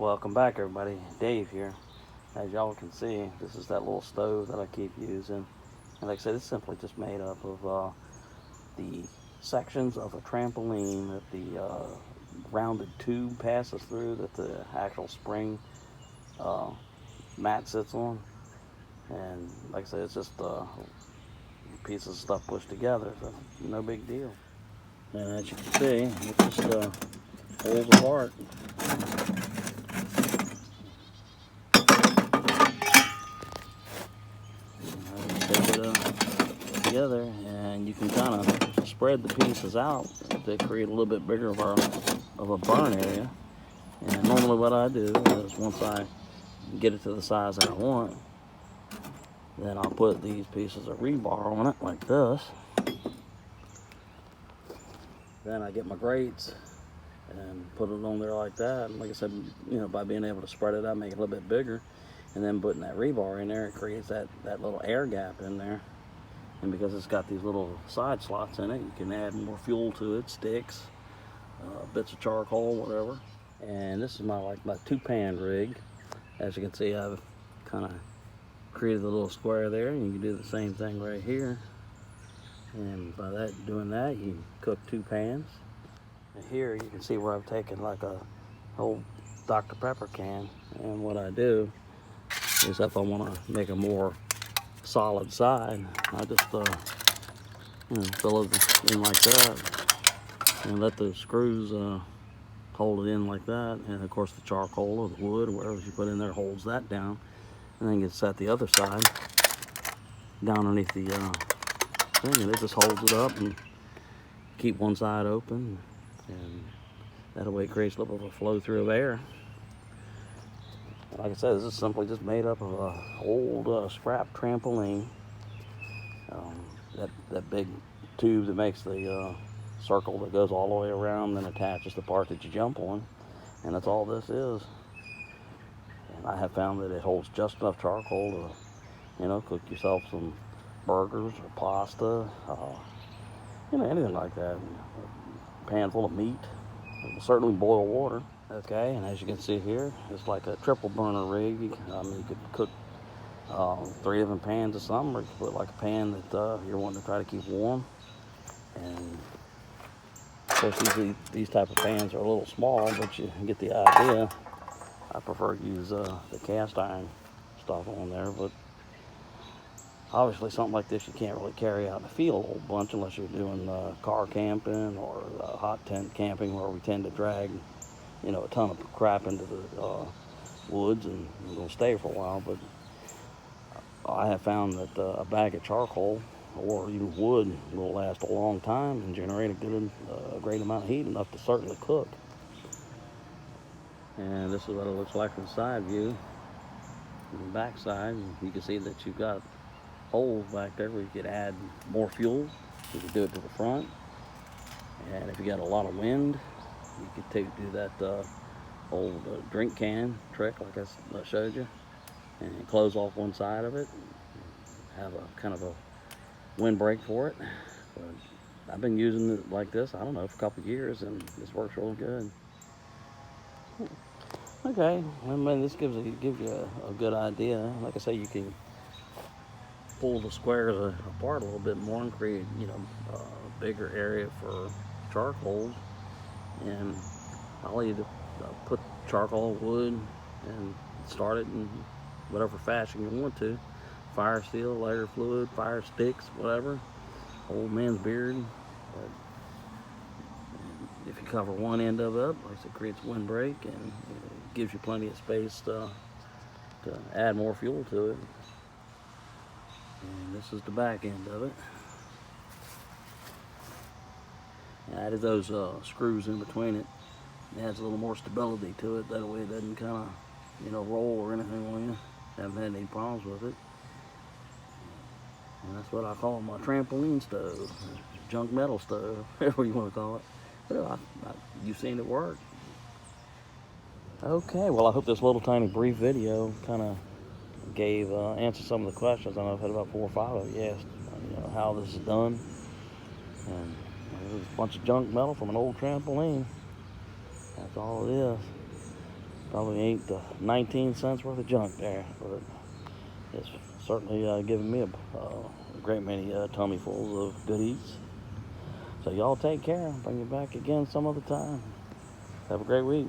Welcome back, everybody. Dave here. As y'all can see, this is that little stove that I keep using. And like I said, it's simply just made up of the sections of a trampoline that the rounded tube passes through, that the actual spring mat sits on. And like I said, it's just pieces of stuff pushed together, so no big deal. And as you can see, it just holds apart. Together, and you can kind of spread the pieces out to create a little bit bigger of a burn area. And normally what I do is once I get it to the size that I want, then I'll put these pieces of rebar on it like this. Then I get my grates and put it on there like that. And like I said, by being able to spread it out, make it a little bit bigger, and then putting that rebar in there, it creates that little air gap in there. And because it's got these little side slots in it, you can add more fuel to it, sticks, bits of charcoal, whatever. And this is my two-pan rig. As you can see, I've kind of created a little square there, and you can do the same thing right here. And by doing that, you can cook 2 pans. And here you can see where I've taken like a whole Dr. Pepper can, and what I do is if I want to make a more solid side, I just fill it in like that and let the screws hold it in like that. And of course the charcoal or the wood or whatever you put in there holds that down, and then you set the other side down underneath the thing, and it just holds it up and keep one side open, and that way it creates a little bit of a flow through of air. Like I said, this is simply just made up of a old scrap trampoline. That big tube that makes the circle that goes all the way around, then attaches the part that you jump on, and that's all this is. And I have found that it holds just enough charcoal to, cook yourself some burgers or pasta, anything like that. A pan full of meat. It will certainly boil water. Okay, and as you can see here, it's like a triple burner rig. You could cook 3 different pans of something, or you could put like a pan that you're wanting to try to keep warm. And of course, these type of pans are a little small, but you get the idea. I prefer to use the cast iron stuff on there, but obviously something like this you can't really carry out in the field a whole bunch unless you're doing car camping or hot tent camping, where we tend to drag a ton of crap into the woods, and it'll stay for a while. But I have found that a bag of charcoal or even wood will last a long time and generate a great amount of heat, enough to certainly cook. And this is what it looks like from the side view. On the back side, you can see that you've got holes back there where you could add more fuel. You could do it to the front, and if you got a lot of wind, you could do that old drink can trick like I showed you, and close off one side of it, have a kind of a windbreak for it. But I've been using it like this, I don't know, for a couple of years, and this works real good. Okay, this gives you a good idea. Like I say, you can pull the squares apart a little bit more and create a bigger area for charcoal. And I'll either put charcoal, wood, and start it in whatever fashion you want to. Fire steel, lighter fluid, fire sticks, whatever. Old man's beard. But if you cover one end of it up, like I said, it creates windbreak, and it gives you plenty of space to add more fuel to it. And this is the back end of it. I added those screws in between it. It adds a little more stability to it. That way it doesn't kind of, roll or anything on you. Haven't had any problems with it. And that's what I call my trampoline stove, junk metal stove, whatever you want to call it. But you've seen it work. Okay, well, I hope this little tiny brief video kind of answered some of the questions. I know I've had about 4 or 5 of you asked, how this is done. And there's a bunch of junk metal from an old trampoline. That's all it is. Probably ain't 19 cents worth of junk there, but it's certainly given me a great many tummyfuls of good eats. So y'all take care. Bring it back again some other time. Have a great week.